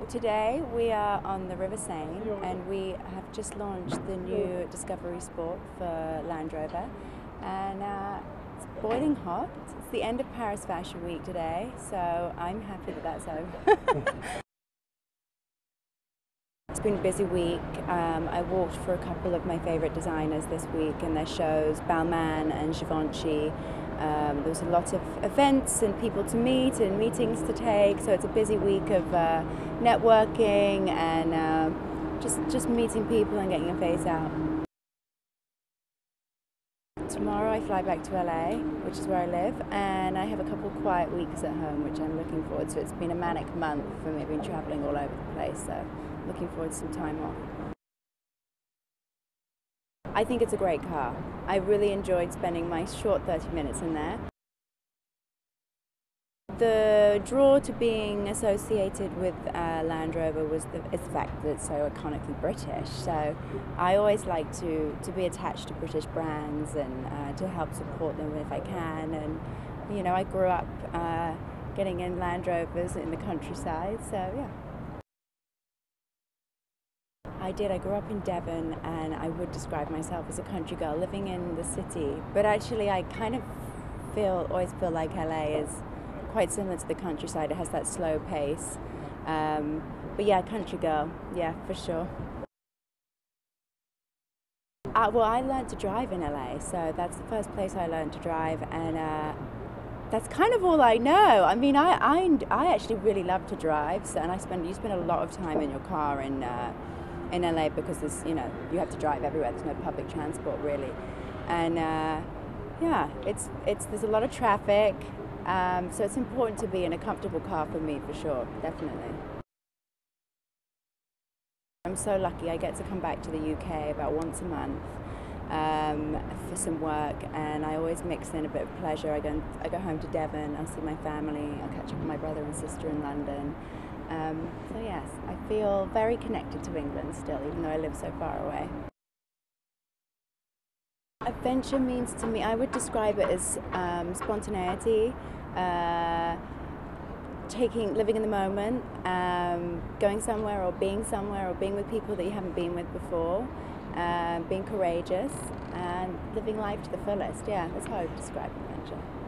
Today we are on the River Seine and we have just launched the new Discovery Sport for Land Rover, and it's boiling hot. It's the end of Paris Fashion Week today, so I'm happy that that's over. It's been a busy week. I walked for a couple of my favourite designers this week in their shows, Balmain and Givenchy. There was a lot of events and people to meet and meetings to take, so it's a busy week of networking and just meeting people and getting your face out. Tomorrow I fly back to LA, which is where I live, and I have a couple quiet weeks at home, which I'm looking forward to. It's been a manic month for me. I've been travelling all over the place, so looking forward to some time off. I think it's a great car. I really enjoyed spending my short 30 minutes in there. The draw to being associated with Land Rover was the fact that it's so iconically British. So I always like to be attached to British brands and to help support them if I can. And you know, I grew up getting in Land Rovers in the countryside, so yeah. I did. I grew up in Devon, and I would describe myself as a country girl living in the city. But actually, I kind of always feel like LA is quite similar to the countryside. It has that slow pace. But yeah, country girl, yeah, for sure. Well, I learned to drive in LA, so that's the first place I learned to drive, and that's kind of all I know. I mean, I actually really love to drive, so, and you spend a lot of time in your car in LA because there's, you know, you have to drive everywhere. There's no public transport really, and yeah, there's a lot of traffic, so it's important to be in a comfortable car for me, for sure, definitely. I'm so lucky. I get to come back to the UK about once a month for some work, and I always mix in a bit of pleasure. I go home to Devon. I'll see my family. I'll catch up with my brother and sister in London. So yes, I feel very connected to England still, even though I live so far away. Adventure means to me, I would describe it as spontaneity, living in the moment, going somewhere or being with people that you haven't been with before, being courageous and living life to the fullest. Yeah, that's how I would describe adventure.